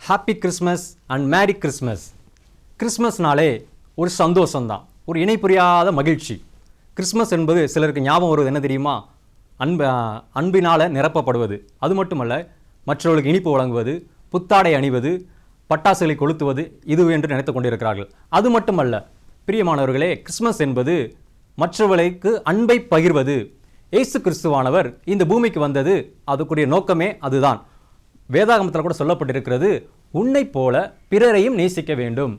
Happy Christmas and merry Christmas. கிறிஸ்மஸ்னாலே ஒரு சந்தோஷம்தான், ஒரு இணை புரியாத மகிழ்ச்சி. கிறிஸ்மஸ் என்பது சிலருக்கு ஞாபகம் வருவது என்ன தெரியுமா? அன்பினால் நிரப்பப்படுவது. அது மட்டுமல்ல, மற்றவர்களுக்கு இனிப்பு வழங்குவது, புத்தாடை அணிவது, பட்டாசுகளை கொளுத்துவது, இது என்று நினைத்து கொண்டிருக்கிறார்கள். அது மட்டுமல்ல பிரியமானவர்களே, கிறிஸ்மஸ் என்பது மற்றவர்களுக்கு அன்பை பகிர்வது. இயேசு கிறிஸ்துவானவர் இந்த பூமிக்கு வந்தது அதுக்குரிய நோக்கமே அதுதான். வேதாகமத்தில் கூட சொல்லப்பட்டிருக்கிறது, உன்னை போல பிறரையும் நேசிக்க வேண்டும்.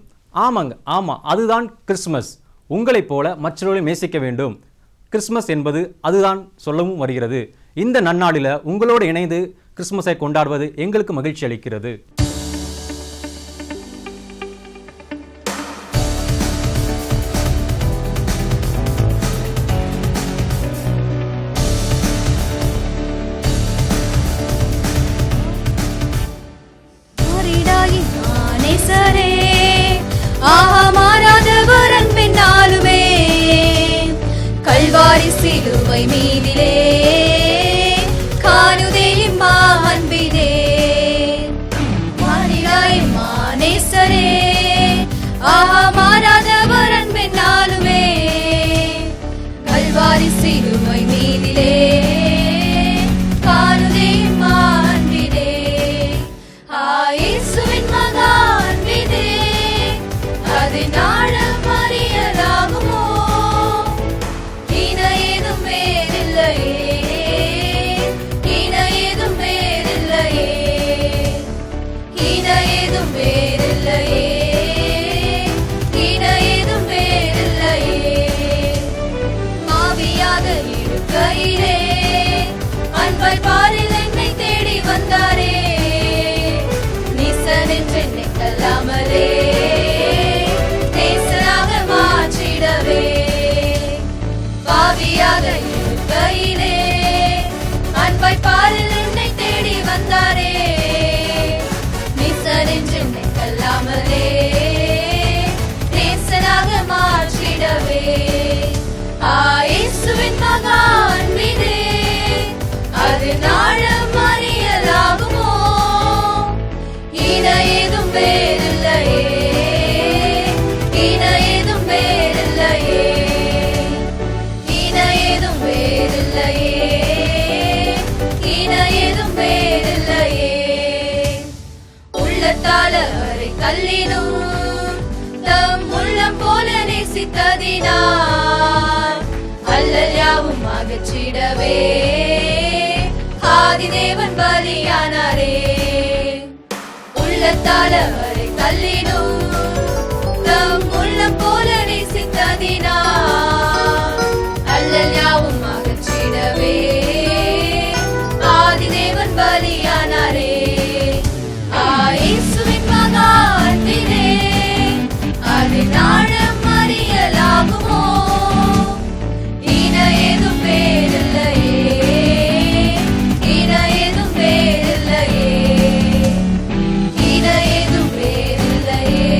ஆமாம், அதுதான் கிறிஸ்மஸ். உங்களைப் போல மற்றவர்களையும் நேசிக்க வேண்டும். கிறிஸ்மஸ் என்பது அதுதான் சொல்லவும் வருகிறது. இந்த நன்னாளில் உங்களோடு இணைந்து கிறிஸ்மஸை கொண்டாடுவது எங்களுக்கு மகிழ்ச்சி அளிக்கிறது. சிலுவை மீதிலே காணுதே இம்மா அன்பிதே மானிலாய் மானேசரே ஆஹா மாறாதவர் அன்பினாலுமே கல்வாரி சிலுவை மீதிலே காணுதே இம்மா அன்பிதே இயேசுவின் மகா அன்பிதே அது நாளும் அறியலாகுமோ? அன்பை பாரில் என்னை தேடி வந்தாரே, நீசன் என்று என்னை தள்ளாமலே நேசனாக மாற்றிடவே. பாவியாக இருக்கையிலே அன்பை பாரில் என்னை தேடி வந்தாரே, நீசன் என்று என்னை தள்ளாமலே நேசனாக மாற்றிடவே. இயேசுவின் மகா அன்பிதே அது நாளும் அறியலாகுமோ? இன ஏதும் வேறில்லையே, இன ஏதும் வேறில்லையே, இன ஏதும் வேறில்லையே, இன ஏதும் வேறில்லையே. உள்ளத்தால அவரை தள்ளினும் தம் உள்ளம் போல நேசித்ததினார் அல்லல் யாவும் அகற்றிடவே ஆதிதேவன் பலியானாரே. உள்ளத்தால் அவரை தள்ளினும் தம் உள்ளம் போல நேசித்ததினார் அல்லல் யாவும் அகற்றிடவே ஆதிதேவன் பலியானாரே. இயேசுவின் மகா அன்பிதே அது நாளும் அறியலாகுமோ? இன ஏதும் வேறில்லையே, இன ஏதும் வேறில்லையே, இன ஏதும் வேறில்லையே,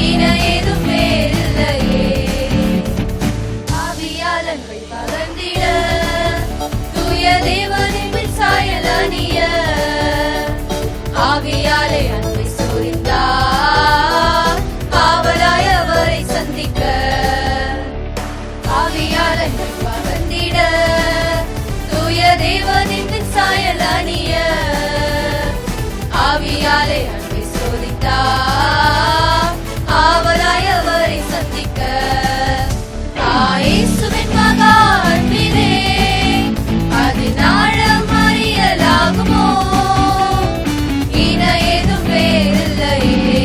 இன ஏதும் வேறில்லையே. ஆவியாளர்கள் பகர்ந்திட தூய தேவனின் சாயல் அணிய ஆவியாலே அன்பை சொரிந்தார் ஆவலாய் அவரை சந்திக்க. ஆவியாளர்கள் பகர்ந்திட தூய தேவனின் சாயல் அணிய ஆவியாலே அன்பை சோதித்தார் ஆவலாய் அவரை சந்திக்க. இயேசுவின் மகா அன்பிதே அது நாளும் அறியலாகுமோ? இன ஏதும் வேறில்லையே,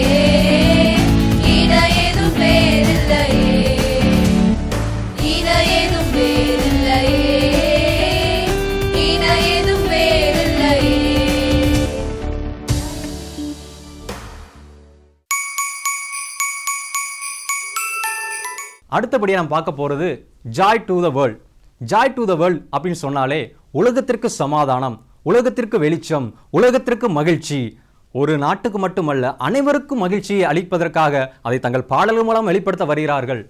இன ஏதும் வேறில்லையே, இன ஏதும் வேறில்லையே, இன ஏதும் வேறில்லையே. அடுத்தபடியாக நாம் பார்க்க போகிறது Joy to the world. Joy to the world அப்படின்னு சொன்னாலே உலகத்திற்கு சமாதானம், உலகத்திற்கு வெளிச்சம், உலகத்திற்கு மகிழ்ச்சி. ஒரு நாட்டுக்கு மட்டுமல்ல, அனைவருக்கும் மகிழ்ச்சியை அளிப்பதற்காக அதை தங்கள் பாடல்கள் மூலம் வெளிப்படுத்த வருகிறார்கள்.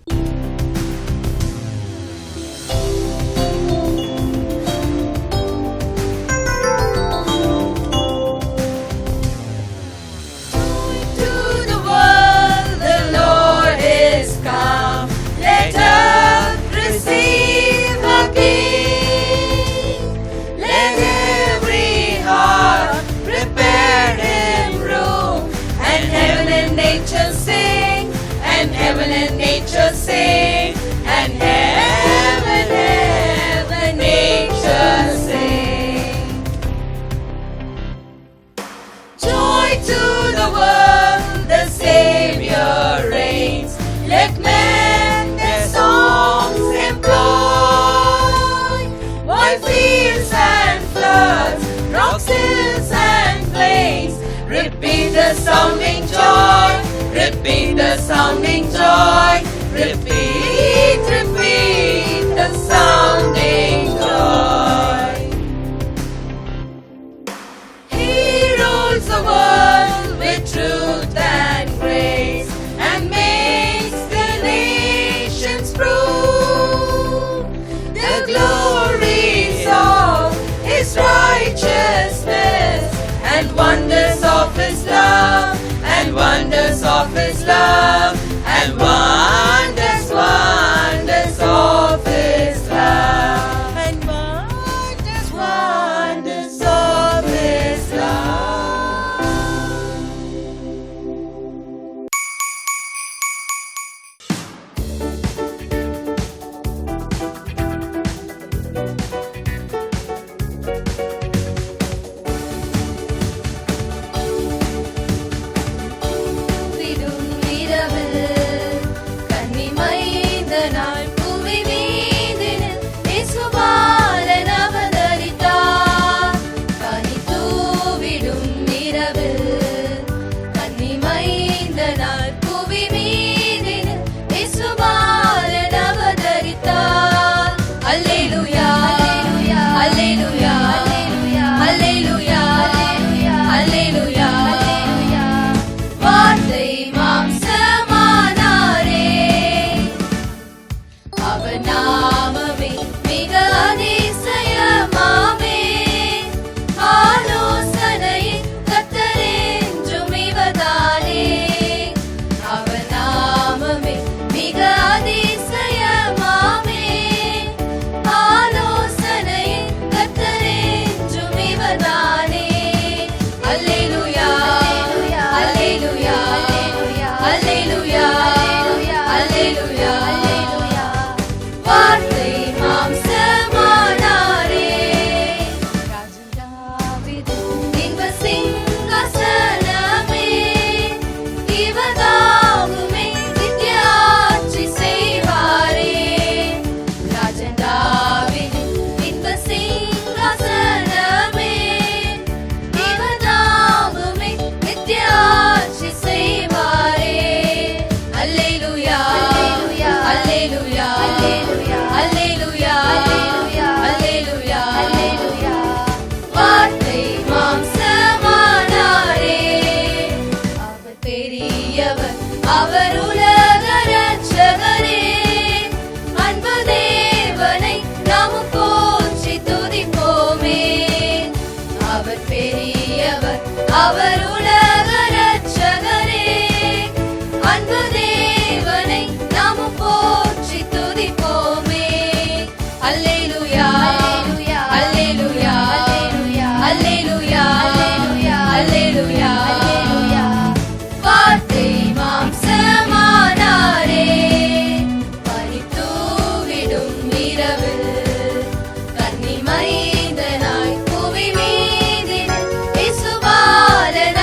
fields and floods, rocks, hills and plains. Repeat the sounding joy, repeat the sounding joy, repeat, repeat the sounding joy. He rules the world with truth and grace and makes the nations prove the glories of His righteousness and wonders of His love, and wonders of His love, and wonders, wonders of His love, and wonders, wonders of His love. விடும் இரவில் கன்னிமைந்த நாள் புவி மீதினில் இயேசுபாலன் அவதரித்தார். கனி தூவிடும் இரவில் கன்னிமைந்த நாள் புவி மீதினில் இயேசுபாலன் அவதரித்தார். அல்லேலூயா, அல்லேலூயா, அல்லேலூயா, அல்லேலூயா, அல்லேலூயா. வார்த்தை மாம்சமானாரே, அவர் நாமமே மிக அதிசயமாமே. ஆலோசனையின் கர்த்தரென்றும் இவர்தானே, அவர் நாமமே மிக அதிசயமாமே. ஆலோசனையின் கர்த்தரென்றும் இவர்தானே. அல்லேலூயா, அல்லேலூயா, அல்லேலூயா, அல்லேலூயா, அல்லேலூயா. வார்த்தை மாம்சமானாரே, ராஜன் தாவீது இன்ப சிங்காசனமே, இவர்தாமே நித்திய ஆட்சி செய்வாரே. ராஜன் தாவீது இன்ப சிங்காசனமே, இவர்தாமே நித்திய ஆட்சி செய்வாரே. அல்லேலூயா, அல்லேலூயா, அல்லேலூயா, அல்லேலூயா, அல்லேலூயா. வார்த்தை மாம்சமானாரே, அவர் பெரியவர், அவர் உலக ரட்சகரே. அன்பு தேவனை நாம் போற்றி துதிப்போமே. அவர் பெரியவர், அவர் உலக ரட்சகரே. அன்பு தேவனை நாம் போற்றி துதிப்போமே. அல்லேலூயா, அல்லேலூயா, அல்லேலூயா, அல்லேலூயா, அல்லேலூயா. வார்த்தை மாம்சமானாரே, பனி தூவிடும் இரவில் கன்னிமைந்த நாள் புவி மீதினில் இயேசுபாலன்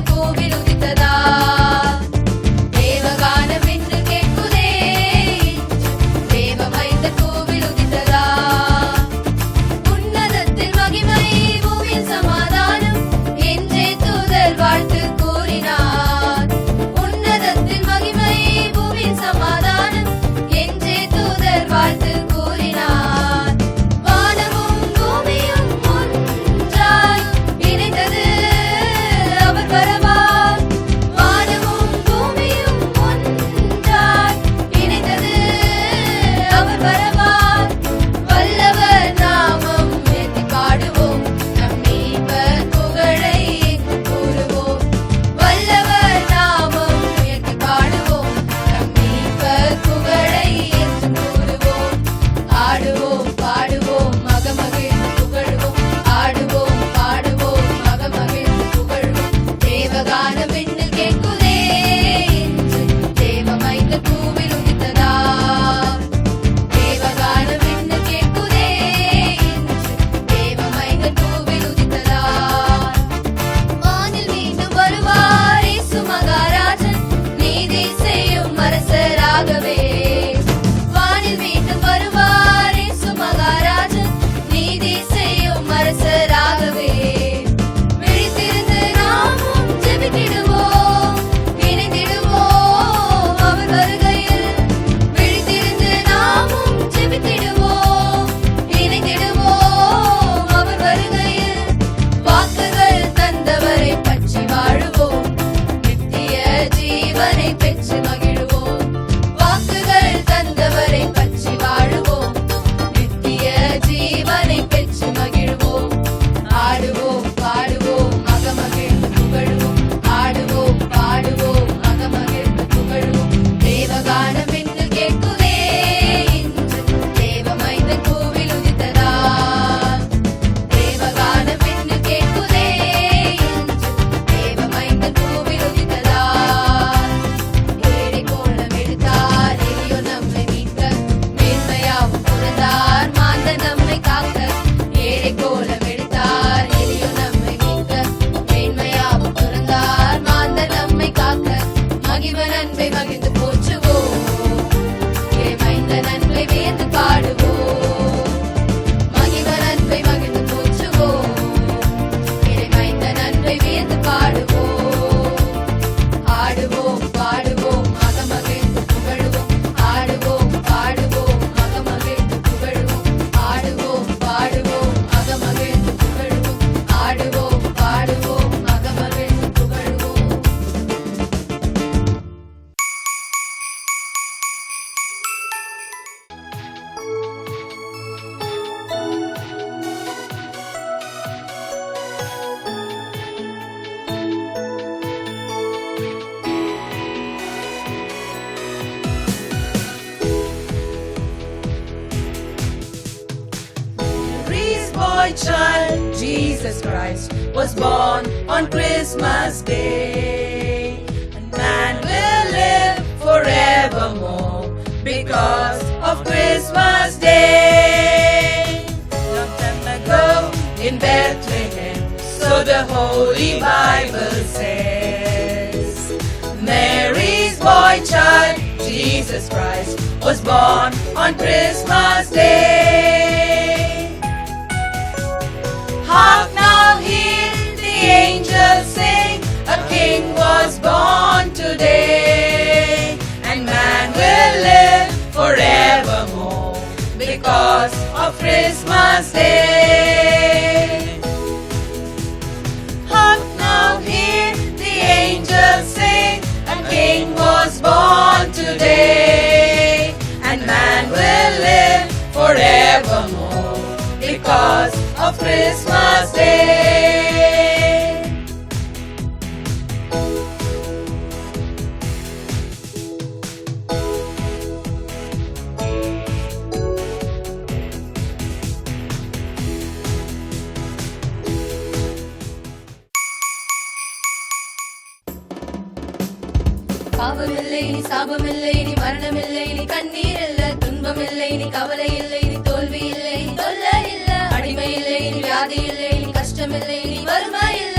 கோவில் உதித்ததா தேவகானம் என்று கேட்குதே தேவமைந்த கோவில் உதித்ததா உன்னதத்தில் மகிமை பூமியில் சமாதானம் என்றே தூதர் வாழ்த்து கூறினார் உன்னதத்தில் மகிமை பூமியில் சமாதானம் என்றே தூதர் வாழ்த்து கூறினார் வானமும் பூமியும் ஒன்றாய் இணைந்தது அவர் வரவார் வானமும் பூமியும் ஒன்றாய் இணைந்தது அவர் வரவார் வல்லவர் நாமம் உயர்த்தி பாடுவோம் நம் மீட்பர் புகழை எங்கும் கூறுவோம் வல்லவர் நாமம் உயர்த்தி பாடுவோம் நம் மீட்பர் புகழை என்றும் கூறுவோம் ஆடுவோம் பாடுவோம் மகமகிழ்ந்து புகழ்வோம் ஆடுவோம் பாடுவோம் மகமகிழ்ந்து புகழ்வோம் தேவகானம் என்று கேட்குதே என்று தேவமைந்த பூவில் உதித்ததா தேவகானம் என்று கேட்குதே என்று தேவமைந்த பூவில் உதித்ததா வானில் மீண்டும் வருவார் இயேசு மகாராஜன் நீதி செய்யும் அரசராகவே வானில் மீண்டும் வருவார் இயேசு மகாராஜன் நீதி செய்யும் அரசராகவே விழித்திருந்து நாமும் ஜெபித்திடுவோம் இணைந்திடுவோம் அவர் வருகையில் விழித்திருந்து நாமும் ஜெபித்திடுவோம் இணைந்திடுவோம் அவர் வருகையில் வாக்குகள் தந்தவரை பற்றி வாழுவோம் நித்திய ஜீவனை பெற்று மகிழ்வோம் வாக்குகள் தந்தவரை பற்றி வாழுவோம் நித்திய ஜீவனை பெற்று மகிழ்வோம் ஆடுவோம் பாடுவோம் மகமகிழ்ந்து புகழ்வோம் ஆடுவோம் பாடுவோம் மகமகிழ்ந்து புகழ்வோம் தேவகானம் என்று கேட்குதே இன்று தேவமைந்த கோவில் உதித்ததா தேவகானம் என்று கேட்குதே இன்று தேவமைந்த கோவில் உதித்ததா ஏழை கோலம் எடுத்தார் எளியோ நம்மை மீட்க மேன்மையாவும் துறந்தார் மாந்த நம்மை காக்க ஏழை கோலம் எடுத்தார் எளியோ நம்மை மீட்க மேன்மையாவும் துறந்தார் மாந்த நம்மை காக்க மகிவன் அன்பை மகிழ்ந்து போற்றுவோம் இறைமைந்த நன்மை வியந்து பாடுவோம் மகிவன் அன்பை மகிழ்ந்து போற்றுவோம் இறைமைந்த நன்மை வியந்து பாடுவோம் ஆடுவோம் பாடுவோம் மகமகிழ்ந்து புகழுவோம் ஆடுவோம் பாடுவோம் மகமகிழ்ந்து புகழுவோம் ஆடுவோம் பாடுவோம் மகமகிழ்ந்து புகழுவோம் ஆடுவோம் பாடுவோம் மகமகிழ்ந்து புகழுவோம் Mary's boy child, Jesus Christ, was born on Christmas Day. And man will live forevermore because of Christmas Day. Long time ago in Bethlehem, so the Holy Bible says. Mary's boy child, Jesus Christ, was born on Christmas Day. Hark now, hear the angels sing, a king was born today, and man will live forevermore because of Christmas Day. Hark now, hear the angels sing, a king was born today, and man will live forevermore because of Christmas Day. பாவமில்லை நீ சாபமில்லை நீ மரணமில்லை நீ கண்ணீர் இல்ல துன்பமில்லை நீ கவலை இல்லை நீ தோல்வி இல்லை நீ தொல்லை இல்ல அடிமை இல்லை நீ வியாதி இல்லை நீ கஷ்டமில்லை நீ வறுமை இல்ல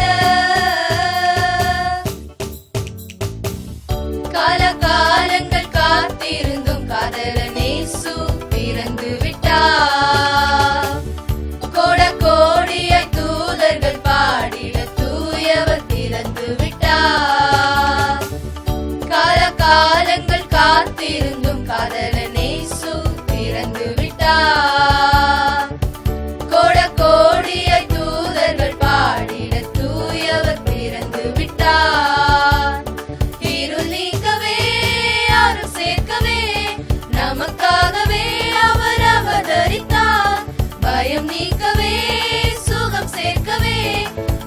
காதலன் இயேசு பிறந்து விட்டார். கோட கோடியை தூதர்கள் பாடிட தூயவர் பிறந்து விட்டார். இருள் நீக்கவே அருள் சேர்க்கவே நமக்காகவே அவர் அவதரித்தார். பயம் நீக்கவே சுகம் சேர்க்கவே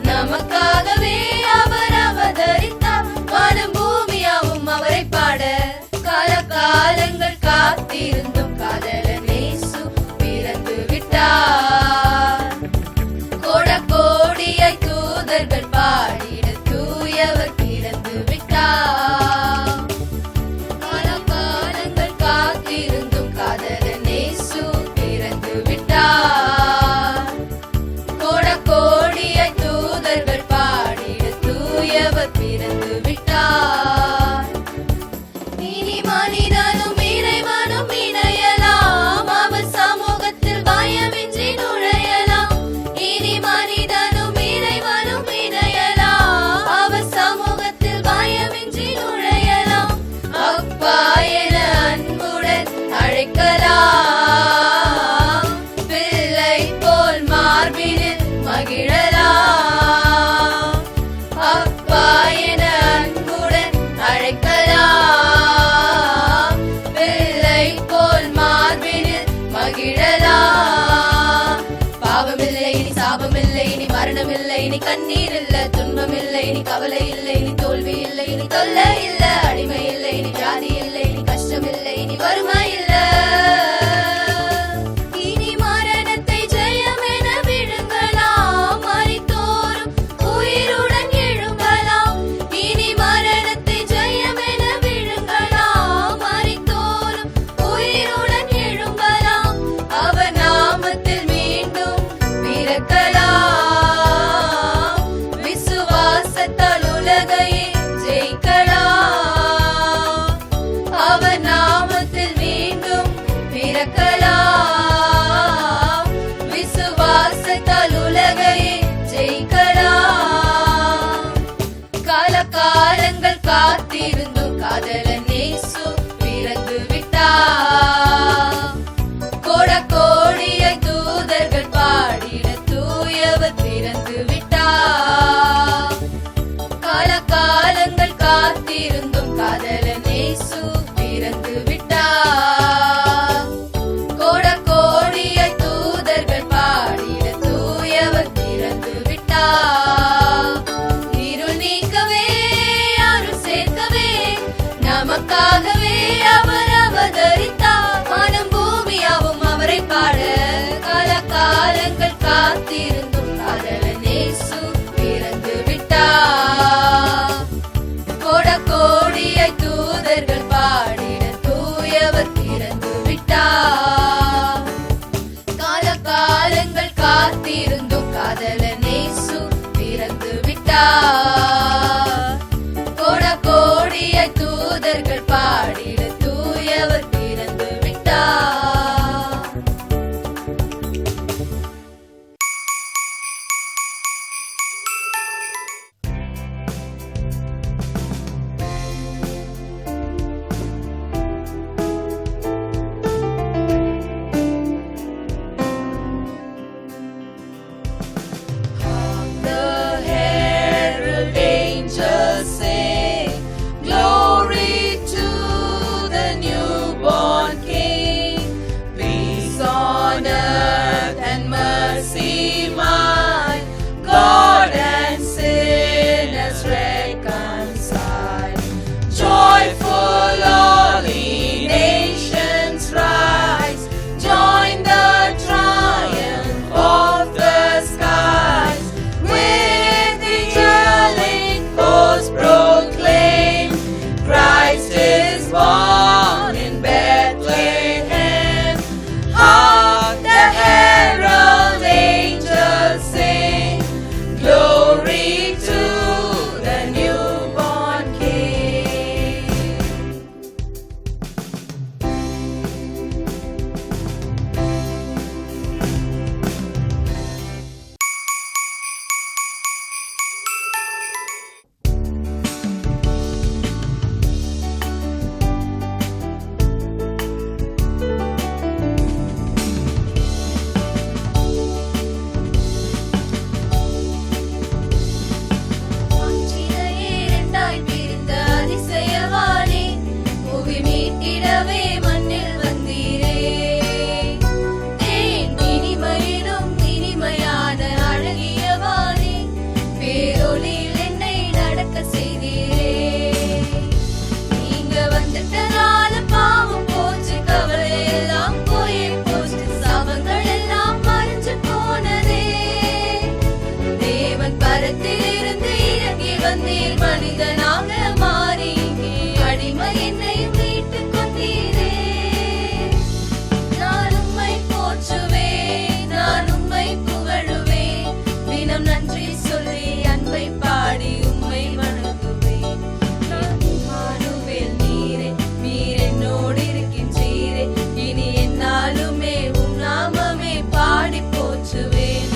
நமக்காகவே அவர் அவதரித்தார். வானம் பூமியாவும் அவரை பாட காலகாலங்கள் காத்திருந்தும் காதலன் இயேசு பிறந்து விட்டார். கோட கோடியை தூதர்கள் பாடிட தூயவர் பிறந்து விட்டார். காலகாலங்கள் காத்திருந்தும் காதலன் இயேசு பிறந்து விட்டார். கோட கோடியை தூதர்கள் பாடிட தூயவர் பிறந்து விட்டார். இனி மனிதனும் இறைவனும் இணையலாம், அவர் சமூகத்தில் பயமின்றி நுழையலாம். இனி மனிதனும் இறைவனும் இணையலாம், அவர் சமூகத்தில் பயமின்றி நுழையலாம். அப்பா என அன்புடன் அழைக்கலாம், பிள்ளை போல் மார்பினில் மகிழலாம். அப்பா என அன்புடன் அழைக்கலாம், பிள்ளை போல் மார்பினில் மகிழலாம். பாவமில்லை இனி சாபமில்லை இனி மரணமில்லை இனி கண்ணீர் இல்ல துன்பம் இல்லை இனி கவலை இல்லை இனி தோல்வி இல்லை இனி தொல்லை இல்ல அடிமை இல்லை இனி வியாதி இல்லை இனி கஷ்டம் இல்லை இனி வறுமை இல்ல. இனி மரணத்தை ஜெயம் என விழுங்கலாம், மரித்தோரும் உயிருடன் எழும்பலாம். இனி மரணத்தை ஜெயம் என விழுங்கலாம், மரித்தோரும் உயிருடன் எழும்பலாம். அவர் நாமத்தில் மீண்டும் பிறக்கலாம், விசுவாசத்தால் உலகையே ஜெயிக்கலாம். அவர் நாமத்தில் மீண்டும் பிறக்கலாம், விசுவாசத்தால் உலகையே ஜெயிக்கலாம். காலகாலங்கள் காத்திருந்தும் காதலன் இயேசு பிறந்து விட்டார். கோட கோடியை தூதர்கள் பாடிட தூயவர் பிறந்து விட்டார். காலகாலங்கள் காத்திருந்தும் காதலன் இயேசு பிறந்து விட்டார். கோட கோடியை தூதர்கள் பாடிட தூயவர் பிறந்து விட்டார். இருள் நீக்கவே அருள் சேர்க்கவே நமக்காகவே அவர் அவதரித்தார். வானம் பூமியாவும் அவரை பாட காலகாலங்கள் காத்திருந்தும் காதலன் இயேசு பிறந்து விட்டார். கோட கோடி மனிதனாக மாறி அடிமை என்னையும் மீட்டுக் கொண்டீரே. நான் உம்மை போற்றுவேன், நான் உம்மை புகழுவேன், தினம் நன்றி சொல்லி அன்பை பாடி உம்மை வணங்குவேன். இம்மானுவேல் நீரே, நீர் என்னோடு இருக்கின்றீரே, இனி என்னாலுமே உம் நாமமே பாடி போற்றுவேன்.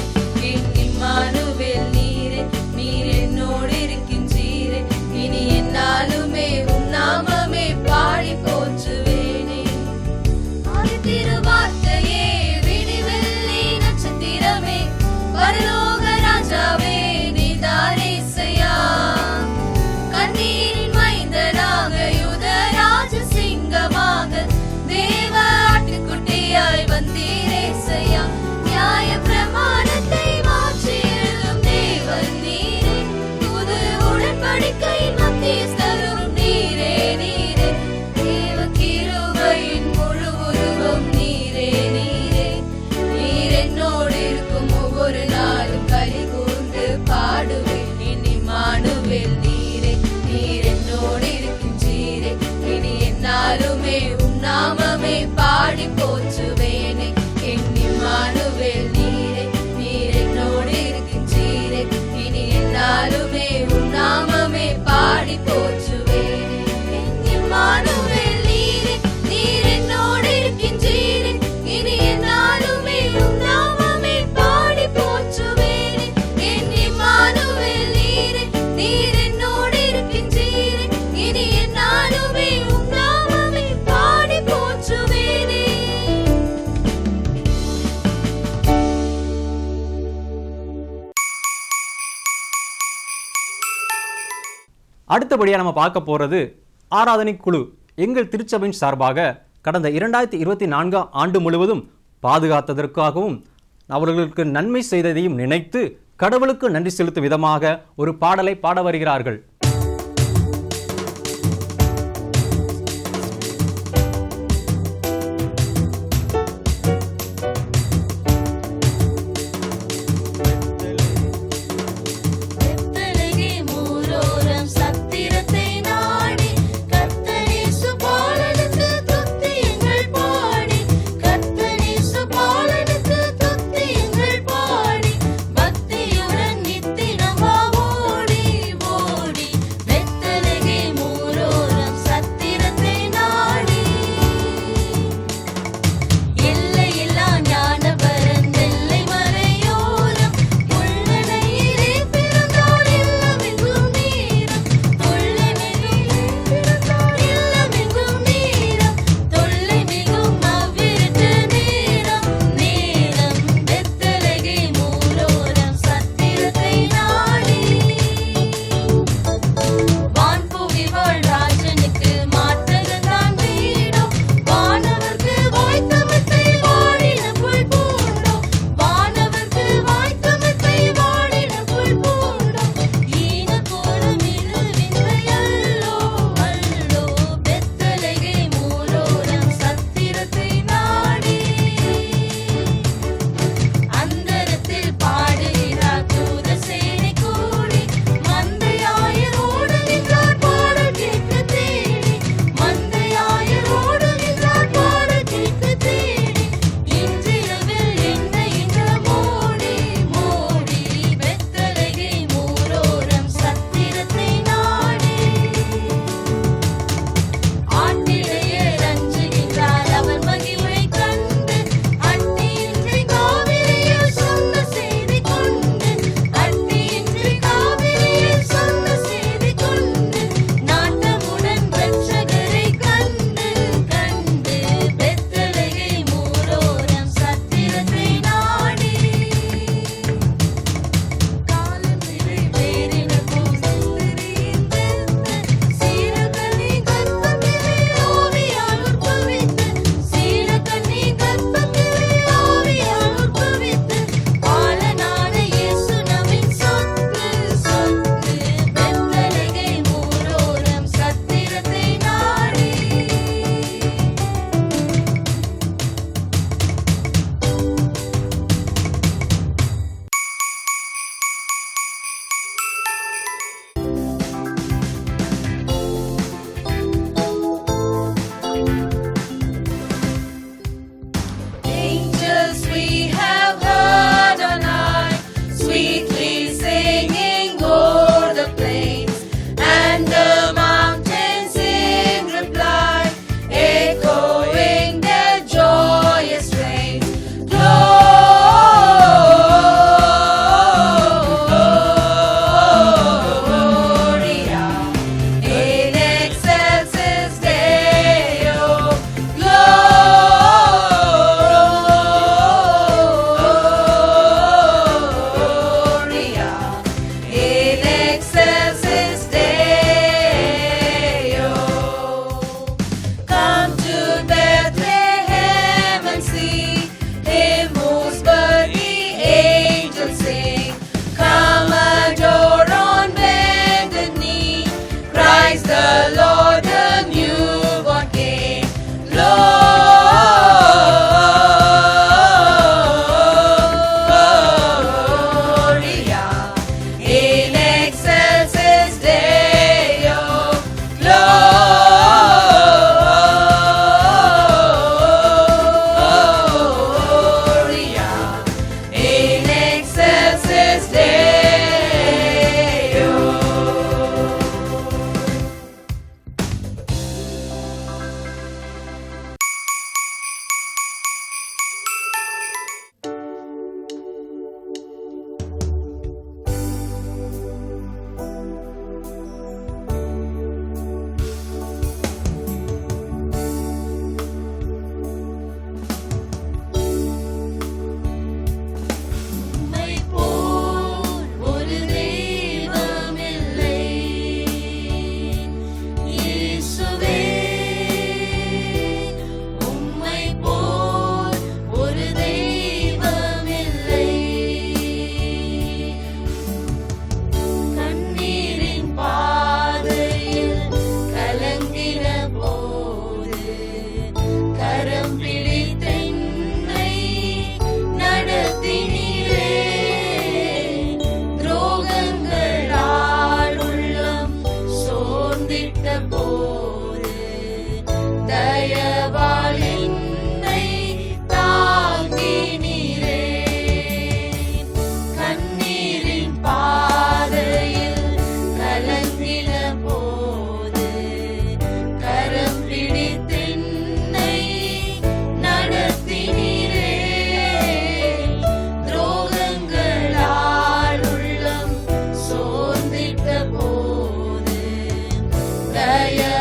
இம்மானுவேல் நீரே, நீர் என்னோடு இருக்கின்றீரே, இனி என்னாலுமே உம் நாமமே பாடி போற்றுவேனே. ஆதி திருவார்த்தையே, விடிவெள்ளி நட்சத்திரமே, பரலோக ராஜாவே நீதானேசையா. கண்ணீரின் மைந்தனாக யூதராஜ சிங்கமாக தேவ ஆட்டுக்குட்டியாய் வந்தீரேசையா. நியாய பிரமாணத்தை மாற்றி எழுதும் தேவன் நீரே, புது உடன்படிக்கையின் மத்தியஸ்தரும் நீரே நீரே. தேவ கிருபையின் முழு உருவம் நீரே நீரே. நீர் என்னோடு இருக்கும் ஒவ்வொரு நாளும் களி கூர்ந்து பாடுவேன். இம்மானுவேல் நீரே, நீர் என்னோடு இருக்கின்றீரே, இனி என்னாலுமே உம் நாமமே பாடி போற்றுவேனே. இம்மானுவேல் நீரே, நீர் என்னோடு இருக்கின்றீரே, இனி என்னாலுமே உம் நாமமே பாடி போற்றுவேனே. இம்மானுவேல் நீரே, நீர் என்னோடு இருக்கின்றீரே, இனி என்னாலுமே உம் நாமமே பாடி போற்றுவேனே. இம்மானுவேல் நீரே, நீர் என்னோடு இருக்கின்றீரே, இனி என்னாலுமே உம் நாமமே பாடி போற்றுவேனே. அடுத்தபடியாக நம்ம பார்க்க போகிறது ஆராதனை குழு எங்கள் திருச்சபையின் சார்பாக கடந்த 2024 ஆண்டு முழுவதும் பாதுகாத்ததற்காகவும் அவர்களுக்கு நன்மை செய்ததையும் நினைத்து கடவுளுக்கு நன்றி செலுத்தும் விதமாக ஒரு பாடலை பாட வருகிறார்கள். பக்தியுடன் நித்தினமா ஓடி ஓடி Praise the Lord, the newborn King. Gloria in excelsis Deo. Gloria in excelsis Deo. உம்மை போல் ஒரு தெய்வமில்லை இயேசுவே, உம்மை போல் ஒரு தெய்வமில்லை. கண்ணீரின் பாதையில் கலங்கின போது கரம் பிடித்தென்னை நடத்தினீரே. துரோகங்களால் உள்ளம் சோர்ந்திட்ட போது தயவால் என்னை தாங்கினீரே. கண்ணீரின் பாதையில் கலங்கின போது கரம் பிடித்தென்னை நடத்தினீரே. துரோகங்களால் உள்ளம் சோர்ந்திட்ட போது தயவால்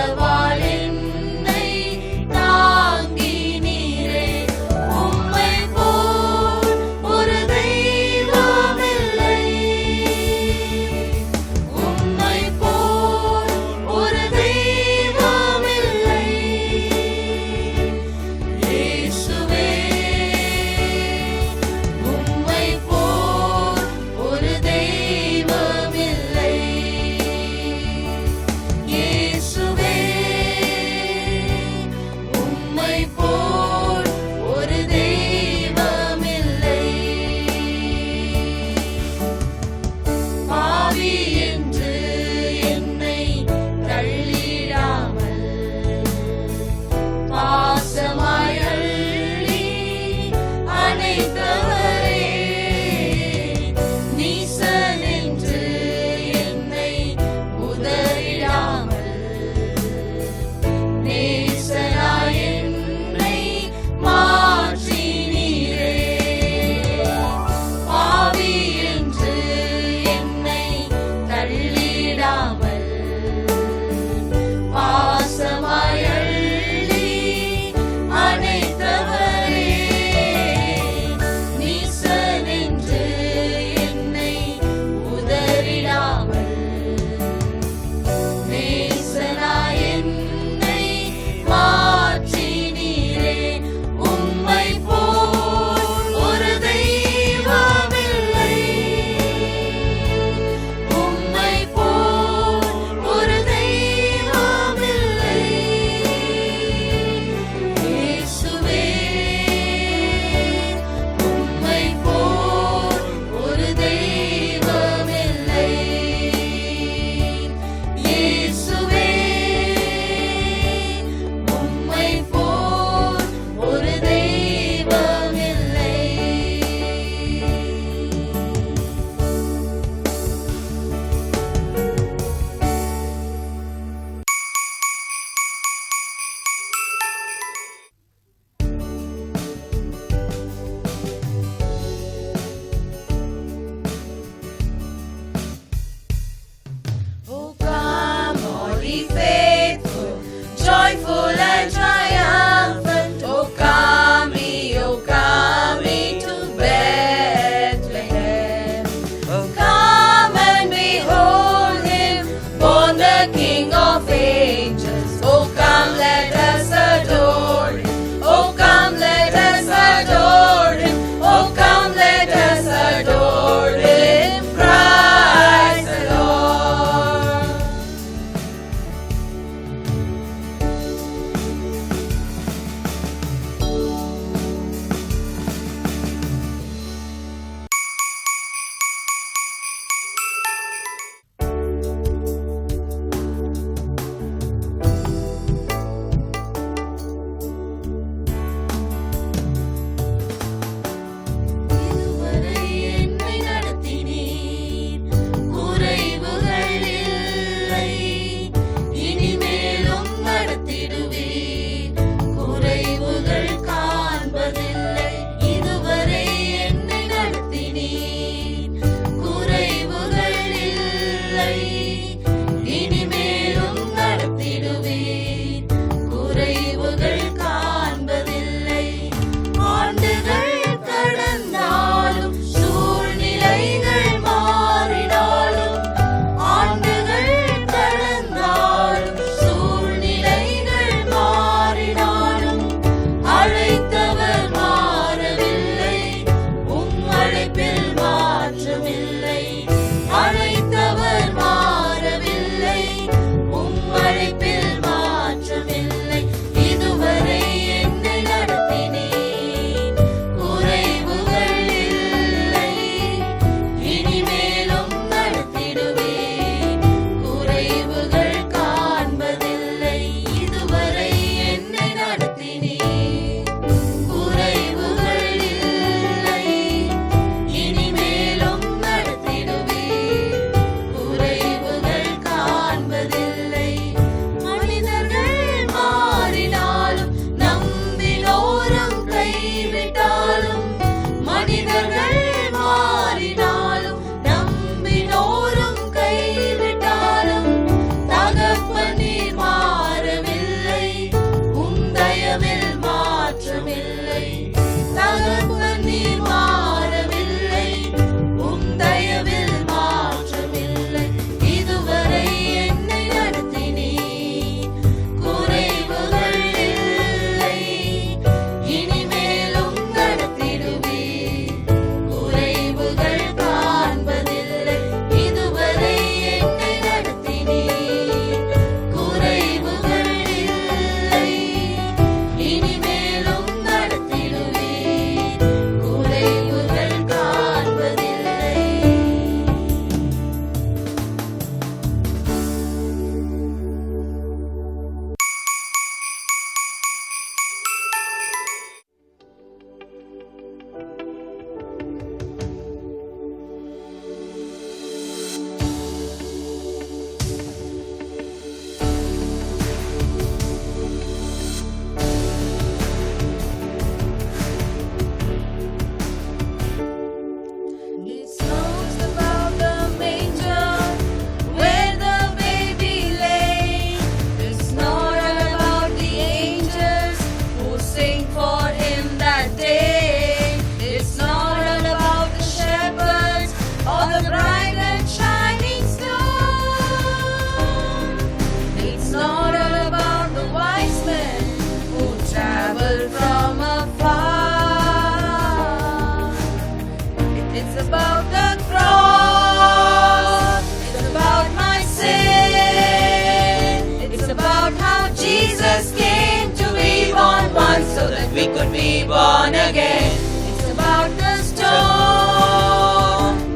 could be born again. It's about the stone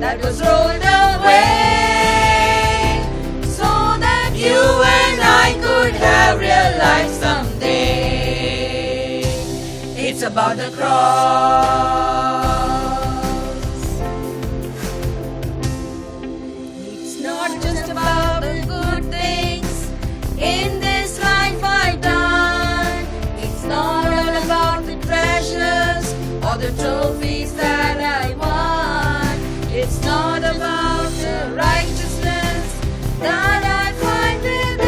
that was rolled away, so that You and I could have real life someday. It's about the cross. It's not just about the good things in this life I've done. It's not all about the treasures or the trophies that I won. It's not about the righteousness that I find within.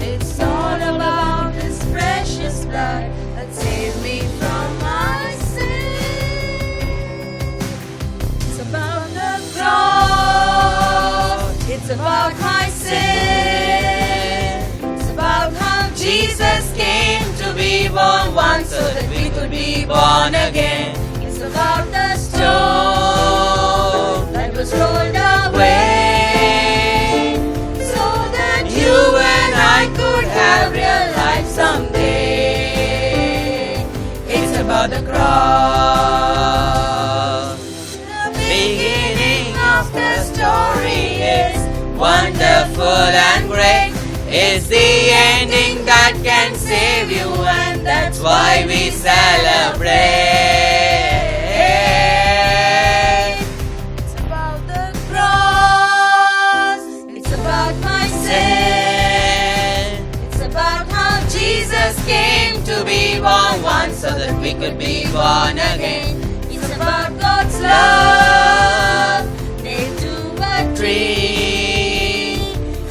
It's all about His precious blood that saved me from my sin. It's about the cross. It's about my sin. It's about how Jesus came to be born once so that we could be born again. It's about the stone that was rolled away, so that You and I could have real life someday. It's about the cross. The beginning of the story is wonderful and great. It's the ending that can save you, and that's why we celebrate. it's about the cross. It's about my sin. It's about how Jesus came to be born once so that we could be born again. It's about God's love nailed to a tree.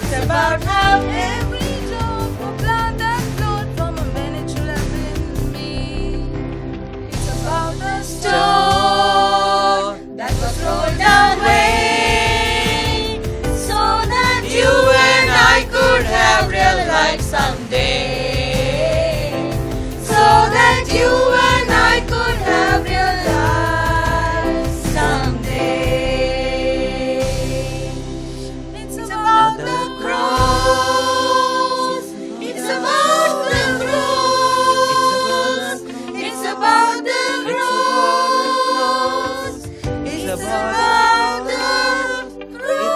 It's about how every drop of blood that flowed from a man it should have been me. It's about the stone that was rolled away, so that You and I could have real life someday. so that you and I could have real life someday. It's about the cross. It's about the cross. It's about the cross. It's about the cross.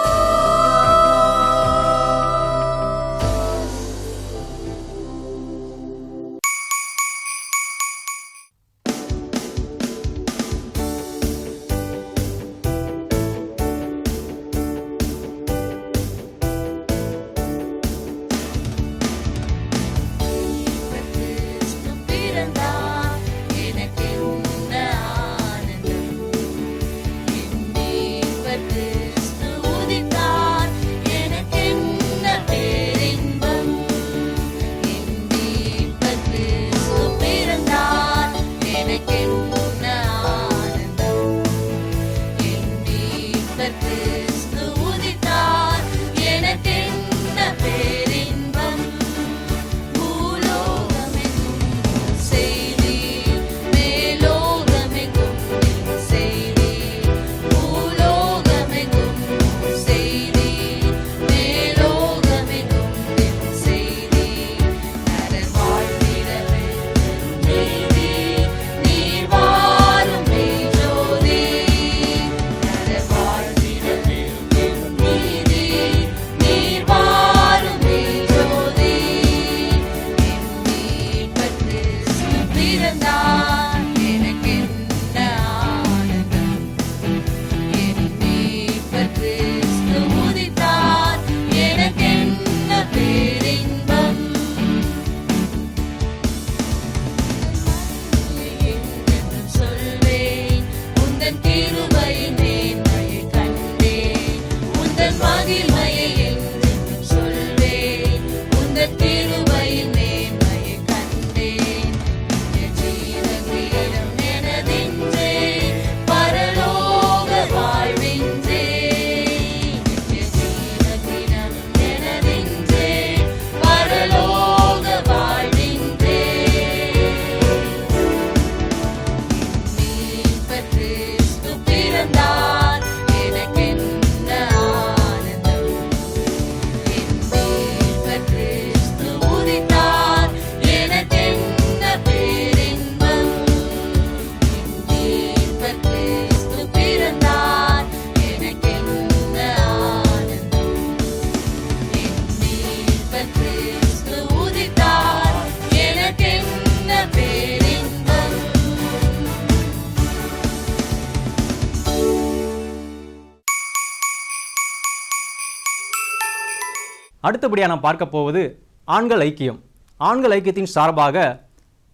அடுத்தபடியாக நாம் பார்க்க போவது ஆண்கள் ஐக்கியம். ஆண்கள் ஐக்கியத்தின் சார்பாக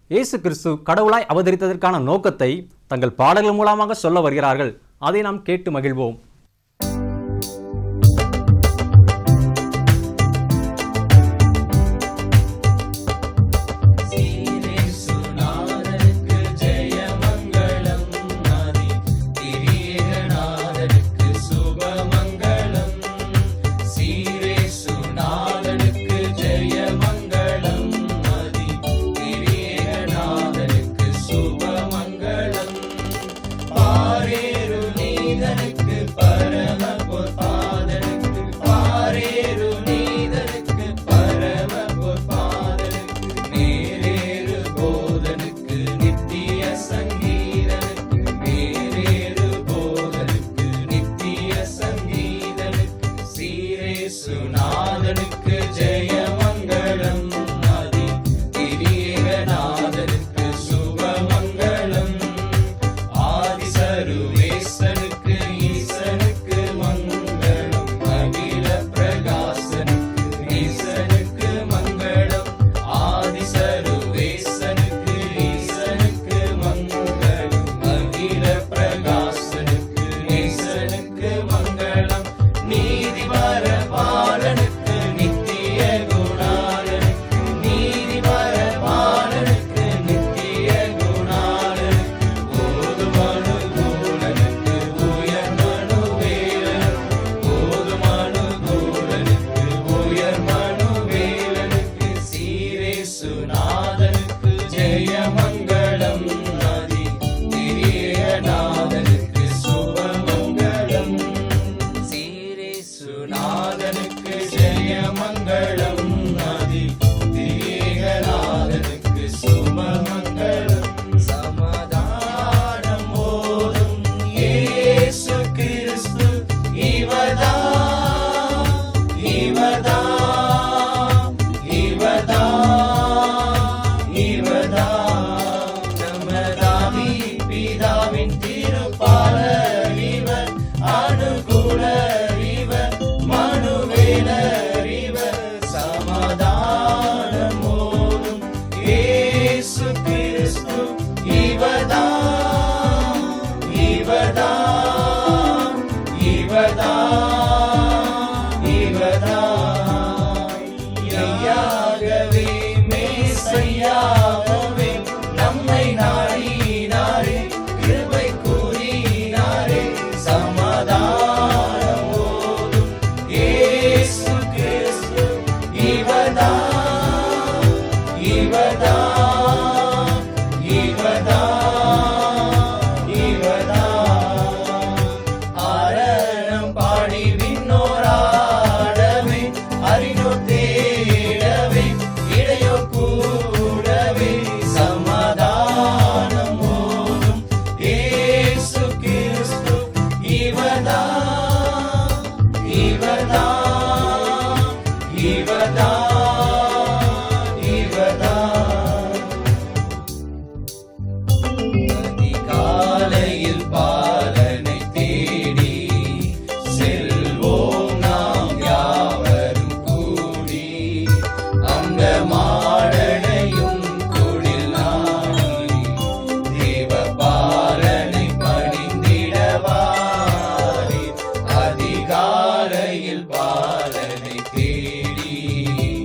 இயேசு கிறிஸ்து கடவுளாய் அவதரித்ததற்கான நோக்கத்தை தங்கள் பாடல்கள் மூலமாக சொல்ல வருகிறார்கள். அதை நாம் கேட்டு மகிழ்வோம். அதிகாலையில் பாலனை தேடி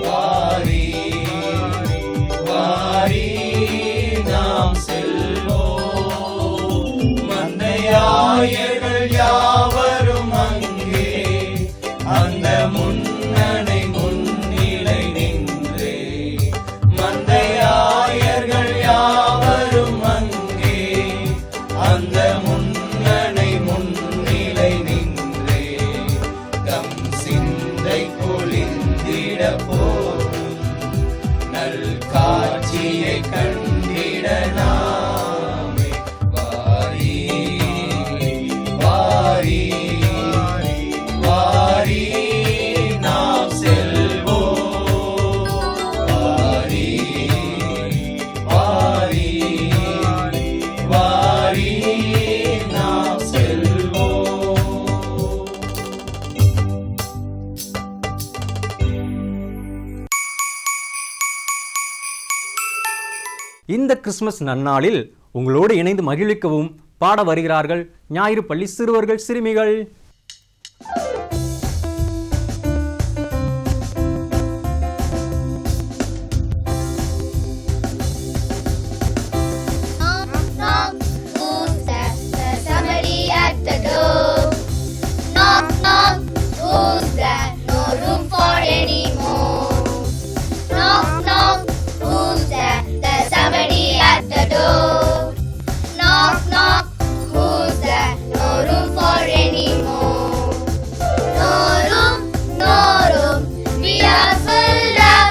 வாரி வாரி நாம் செல்வோம். மந்தையாயர்கள் யாவரும் அங்கே அந்த முன்னணை முன்னிலை நின்றே. மந்தையாயர்கள் யாவரும் அங்கே அந்த முன்னணை முன்னிலை நின்றே. தம் சிந்தை பொழிந்திட போகும் நல் காட்சியை கண்டிட நாமே. வாரி வாரி வாரி நாம் செல்வோம். வாரி வாரி வாரி நாம் செல்வோம். இந்த கிறிஸ்மஸ் நன்னாளில் உங்களோடு இணைந்து மகிழ்விக்கவும் பாட வருகிறார்கள் ஞாயிறு பள்ளி சிறுவர்கள் சிறுமிகள். Knock, knock, who's that? There's somebody at the door. Knock, knock, who's that? No room for any more. Knock, knock, who's that? There's somebody at the door. Knock, knock, who's that? No room for any more. No room, we are filled up.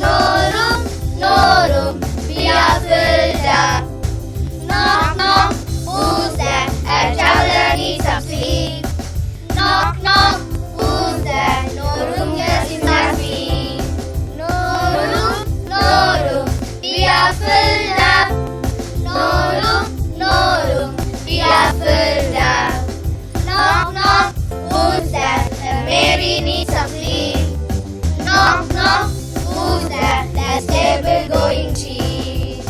No room, we are filled up. Knock, knock, who's that? A traveler needs some sleep. Knock, knock, who's that? No room, yes, in my feet. No room, we are filled up. No room, we are filled up. Knock, knock, who's that? The Mary needs some sleep. Knock, knock, who's that? That stable going cheap.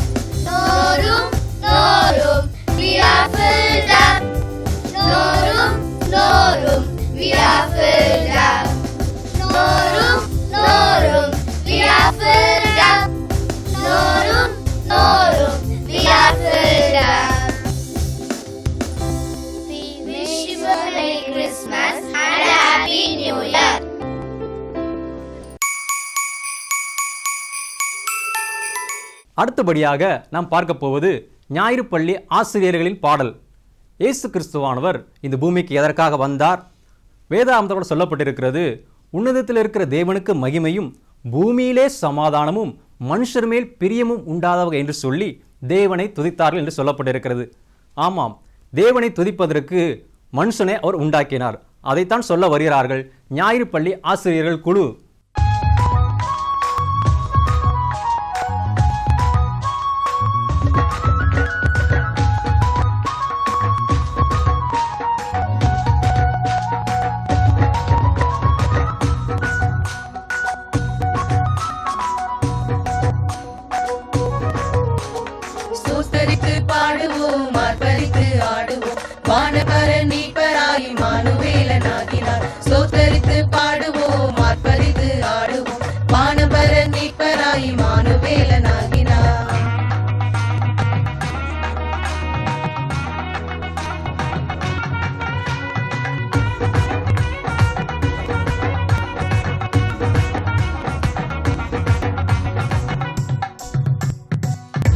No room, we are filled up. No room, we are filled up. No room, we are filled up. No room, we are filled up. We wish you a Merry Christmas and a Happy New Year. அடுத்தபடியாக நாம் பார்க்க போவது ஞாயிறு பள்ளி ஆசிரியர்களின் பாடல். இயேசு கிறிஸ்துவானவர் இந்த பூமிக்கு எதற்காக வந்தார்? வேதாகமத்தோடு சொல்லப்பட்டிருக்கிறது, உன்னதத்தில் இருக்கிற தேவனுக்கு மகிமையும் பூமியிலே சமாதானமும் மனுஷர் மேல் பிரியமும் உண்டாதவக என்று சொல்லி தேவனை துதித்தார்கள் என்று சொல்லப்பட்டிருக்கிறது. ஆமாம், தேவனை துதிப்பதற்கு மனுஷனை அவர் உண்டாக்கினார். அதைத்தான் சொல்ல வருகிறார்கள் ஞாயிறு பள்ளி ஆசிரியர்கள் குழு. ஸ்தோத்தரித்து பாடுவோம், ஆர்ப்பரித்து ஆடுவோம். வானபரன் மீட்பராய் இம்மானுவேலனாகினார். ஸ்தோத்தரித்து பாடுவோம், ஆர்ப்பரித்து ஆடுவோம். வானபரன் மீட்பராய் இம்மானுவேலனாகினார்.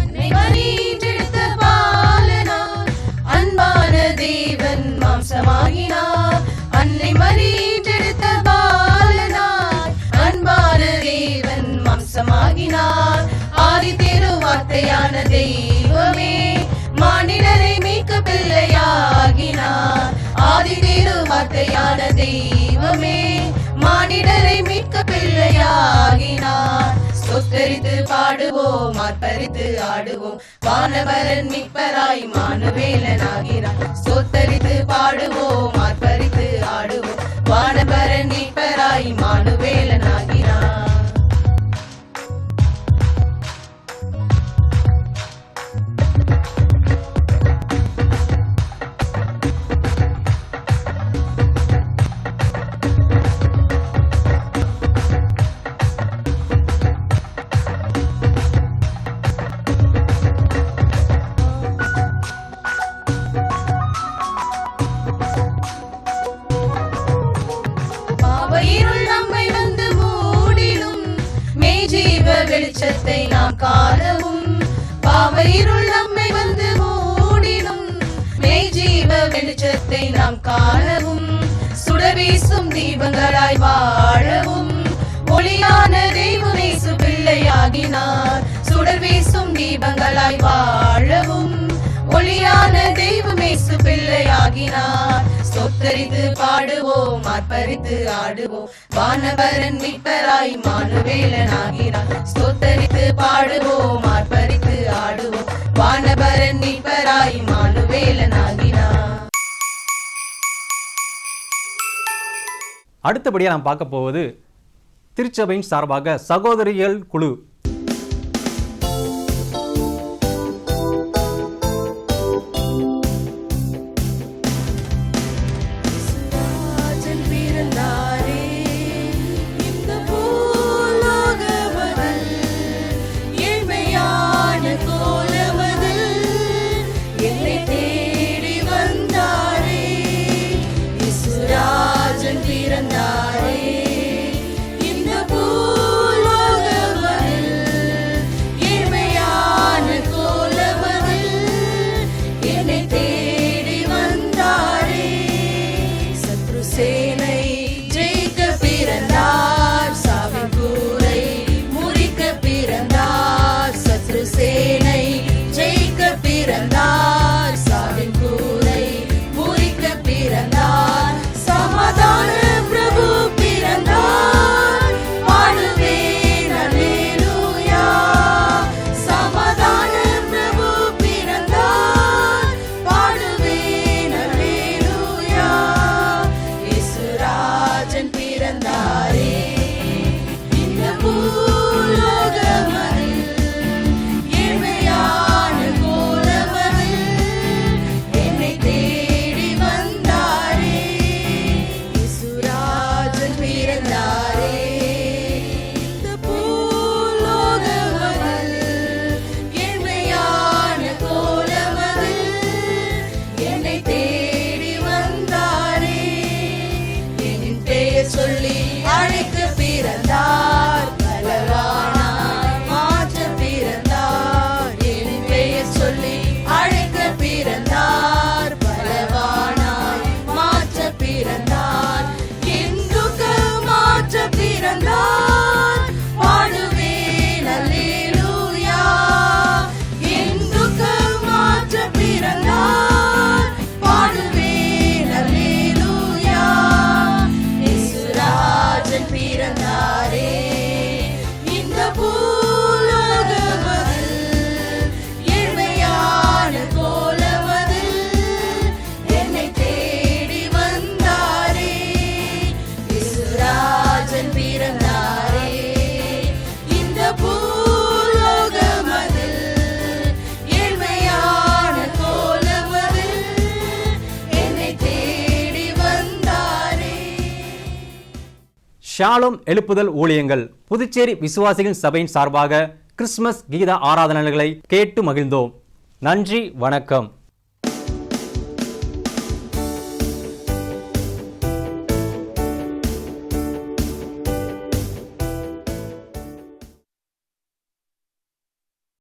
அன்னை மறியெடுத்த பாலனார், அன்பான தேவன் மாம்சமாகினார். அன்னை மறியெடுத்த பாலனார், அன்பான தேவன் மாம்சமாகினார். ஆதி திருவார்த்தையான தெய்வமே மானிடரை மீட்க பிள்ளையாகினார். ஆதி திருவார்த்தையான தெய்வமே மானிடரை மீட்க பிள்ளையாகினார். ஸ்தோத்தரித்து பாடுவோம், ஆர்ப்பரித்து ஆடுவோம். வானவரன் மீட்பராய் இம்மானுவேலனாகிறார். ஸ்தோத்தரித்து பாடுவோம், ஆர்ப்பரித்து ஆடுவோம். வானவரன் மீட்பராய் இம்மானுவேலனாகிறார். வெளிச்சத்தை நாம் காணவும் பாவையிருள் நம்மை வந்து மூடினும் மெய் ஜீவ வெளிச்சத்தை நாம் காணவும் சுடர் வீசும் தீபங்களாய் வாழவும் ஒளியான தெய்வமேசு பிள்ளையாகினார் சுடர் வீசும் தீபங்களாய் வாழவும் ஒளியான தெய்வமேசு பிள்ளையாகினார் சொத்தரித்து பாடுவோம் ஆர்ப்பரித்து ஆடுவோம் வானவரன் மீட்பராய் மானுவேலனாகிறார் சொத்தரித்து பாடுவோம் ஆர்ப்பரித்து ஆடுவோம் வானவரன் மீட்பராய் மானுவேலனாகிறார். அடுத்தபடியாக நாம் பார்க்க போவது திருச்சபையின் சார்பாக சகோதரிகள் குழு. சொல்லி அழைக்க பிறந்தார் பலவானாய் மாற்ற பிறந்தார் என் பெயர் சொல்லி அழைக்க பிறந்தார் பலவானாய் மாற்ற பிறந்தார் என் துக்கம் மாற்ற பிறந்தார் பாடுவேன் அல்லேலூயா என் துக்கம் மாற்ற பிறந்தார் பாடுவேன் அல்லேலூயா இயேசுராஜன் பிறந்தாரே இந்த பூலோகமதில் ஏழ்மையான கோலமதில் என்னை தேடி வந்தாரே இயேசுராஜன் பிறந்தாரே இந்த பூலோகமதில் ஏழ்மையான கோலமதில் என்னை தேடி வந்தாரே. ஷாலோம் எழுப்புதல் ஊழியங்கள் புதுச்சேரி விசுவாசிகள் சபையின் சார்பாக கிறிஸ்துமஸ் கீத ஆராதனைகளை கேட்டு மகிழ்ந்தோம். நன்றி, வணக்கம்.